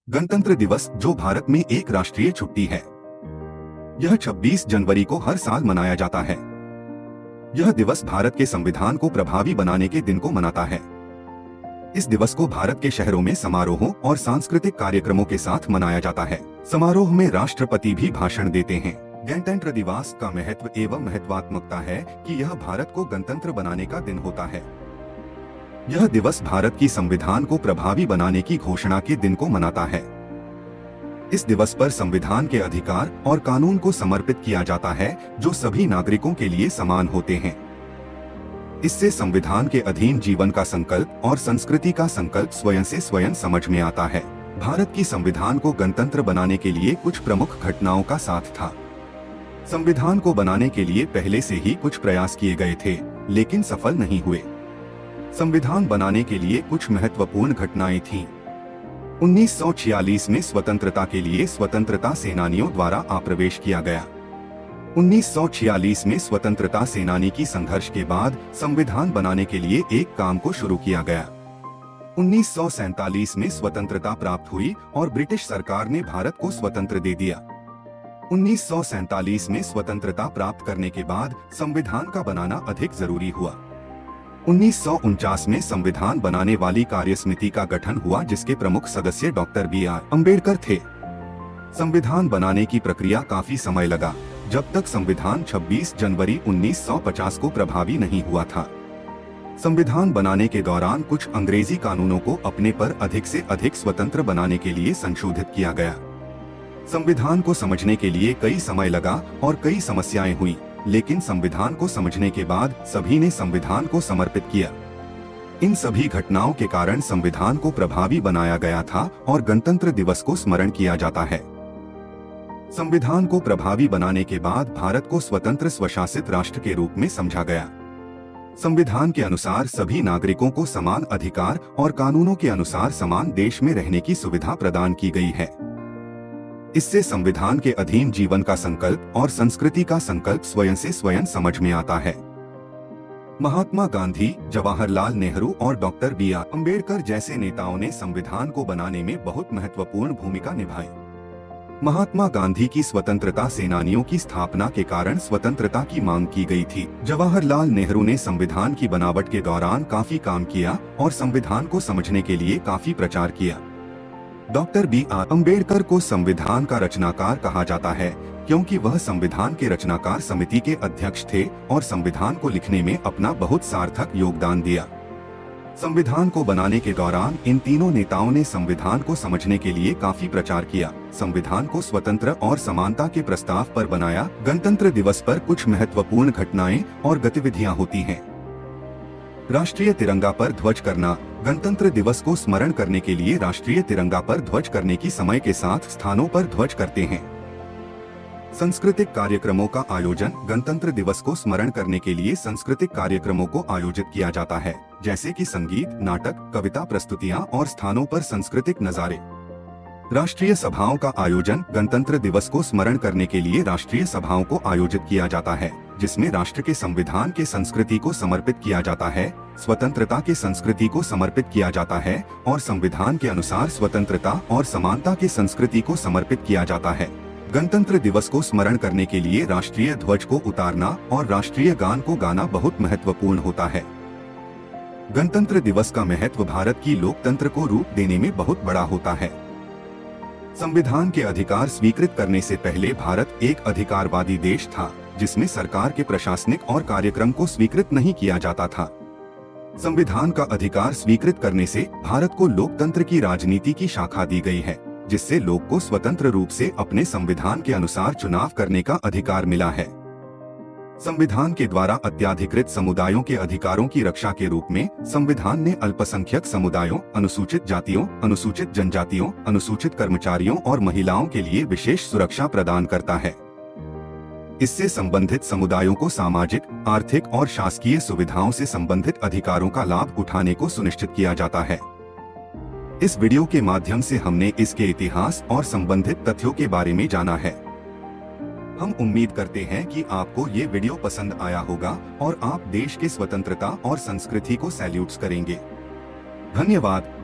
गणतंत्र दिवस जो भारत में एक राष्ट्रीय छुट्टी है। यह 26 जनवरी को हर साल मनाया जाता है। यह दिवस भारत के संविधान को प्रभावी बनाने के दिन को मनाता है। इस दिवस को भारत के शहरों में समारोहों और सांस्कृतिक कार्यक्रमों के साथ मनाया जाता है। समारोह में राष्ट्रपति भी भाषण देते हैं। गणतंत्र दिवस का महत्व एवं महत्वात्मकता है कि यह भारत को गणतंत्र बनाने का दिन होता है। यह दिवस भारत की संविधान को प्रभावी बनाने की घोषणा के दिन को मनाता है। इस दिवस पर संविधान के अधिकार और कानून को समर्पित किया जाता है जो सभी नागरिकों के लिए समान होते हैं। इससे संविधान के अधीन जीवन का संकल्प और संस्कृति का संकल्प स्वयं से स्वयं समझ में आता है। भारत की संविधान को गणतंत्र बनाने के लिए कुछ प्रमुख घटनाओं का साथ था। संविधान को बनाने के लिए पहले से ही कुछ प्रयास किए गए थे, लेकिन सफल नहीं हुए। संविधान बनाने के लिए कुछ महत्वपूर्ण घटनाएं थीं। 1946 में स्वतंत्रता के लिए स्वतंत्रता सेनानियों द्वारा आप्रवेश किया गया। 1946 में स्वतंत्रता सेनानी की संघर्ष के बाद संविधान बनाने के लिए एक काम को शुरू किया गया। 1947 में स्वतंत्रता प्राप्त हुई और ब्रिटिश सरकार ने भारत को स्वतंत्र दे दिया। 1947 में स्वतंत्रता प्राप्त करने के बाद संविधान का बनाना अधिक जरूरी हुआ। 1949 में संविधान बनाने वाली कार्यसमिति का गठन हुआ जिसके प्रमुख सदस्य डॉक्टर बी.आर. अम्बेडकर थे। संविधान बनाने की प्रक्रिया काफी समय लगा, जब तक संविधान 26 जनवरी 1950 को प्रभावी नहीं हुआ था। संविधान बनाने के दौरान कुछ अंग्रेजी कानूनों को अपने पर अधिक से अधिक स्वतंत्र बनाने के लिए संशोधित किया गया। संविधान को समझने के लिए कई समय लगा और कई समस्याएं हुई, लेकिन संविधान को समझने के बाद सभी ने संविधान को समर्पित किया। इन सभी घटनाओं के कारण संविधान को प्रभावी बनाया गया था और गणतंत्र दिवस को स्मरण किया जाता है। संविधान को प्रभावी बनाने के बाद भारत को स्वतंत्र स्वशासित राष्ट्र के रूप में समझा गया। संविधान के अनुसार सभी नागरिकों को समान अधिकार और कानूनों के अनुसार समान देश में रहने की सुविधा प्रदान की गई है। इससे संविधान के अधीन जीवन का संकल्प और संस्कृति का संकल्प स्वयं से स्वयं समझ में आता है। महात्मा गांधी, जवाहरलाल नेहरू और डॉक्टर बी.आर. अम्बेडकर जैसे नेताओं ने संविधान को बनाने में बहुत महत्वपूर्ण भूमिका निभाई। महात्मा गांधी की स्वतंत्रता सेनानियों की स्थापना के कारण स्वतंत्रता की मांग की गई थी। जवाहरलाल नेहरू ने संविधान की बनावट के दौरान काफी काम किया और संविधान को समझने के लिए काफी प्रचार किया। Doctor B R. अम्बेडकर को संविधान का रचनाकार कहा जाता है क्योंकि वह संविधान के रचनाकार समिति के अध्यक्ष थे और संविधान को लिखने में अपना बहुत सार्थक योगदान दिया। संविधान को बनाने के दौरान इन तीनों नेताओं ने संविधान को समझने के लिए काफी प्रचार किया। संविधान को स्वतंत्र और समानता के प्रस्ताव पर बनाया। गणतंत्र दिवस पर कुछ महत्वपूर्ण घटनाएं और गतिविधियां होती हैं। राष्ट्रीय तिरंगा पर ध्वज करना। गणतंत्र दिवस को स्मरण करने के लिए राष्ट्रीय तिरंगा पर ध्वज करने की समय के साथ स्थानों पर ध्वज करते हैं। सांस्कृतिक कार्यक्रमों का आयोजन। गणतंत्र दिवस को स्मरण करने के लिए सांस्कृतिक कार्यक्रमों को आयोजित किया जाता है, जैसे कि संगीत, नाटक, कविता प्रस्तुतियां और स्थानों पर सांस्कृतिक नजारे। राष्ट्रीय सभाओं का आयोजन। गणतंत्र दिवस को स्मरण करने के लिए राष्ट्रीय सभाओं को आयोजित किया जाता है, जिसमें राष्ट्र के संविधान के संस्कृति को समर्पित किया जाता है, स्वतंत्रता के संस्कृति को समर्पित किया जाता है और संविधान के अनुसार स्वतंत्रता और समानता के संस्कृति को समर्पित किया जाता है। गणतंत्र दिवस को स्मरण करने के लिए राष्ट्रीय ध्वज को उतारना और राष्ट्रीय गान को गाना बहुत महत्वपूर्ण होता है। गणतंत्र दिवस का महत्व भारत की लोकतंत्र को रूप देने में बहुत बड़ा होता है। संविधान के अधिकार स्वीकृत करने से पहले भारत एक अधिकारवादी देश था, जिसमें सरकार के प्रशासनिक और कार्यक्रम को स्वीकृत नहीं किया जाता था। संविधान का अधिकार स्वीकृत करने से भारत को लोकतंत्र की राजनीति की शाखा दी गई है, जिससे लोग को स्वतंत्र रूप से अपने संविधान के अनुसार चुनाव करने का अधिकार मिला है। संविधान के द्वारा अत्याधिकृत समुदायों के अधिकारों की रक्षा के रूप में संविधान ने अल्पसंख्यक समुदायों, अनुसूचित जातियों, अनुसूचित जनजातियों, अनुसूचित कर्मचारियों और महिलाओं के लिए विशेष सुरक्षा प्रदान करता है। इससे संबंधित समुदायों को सामाजिक, आर्थिक और शासकीय सुविधाओं से संबंधित अधिकारों का लाभ उठाने को सुनिश्चित किया जाता है। इस वीडियो के माध्यम से हमने इसके इतिहास और संबंधित तथ्यों के बारे में जाना है। हम उम्मीद करते हैं कि आपको ये वीडियो पसंद आया होगा और आप देश के स्वतंत्रता और संस्कृति को सैल्यूट करेंगे। धन्यवाद।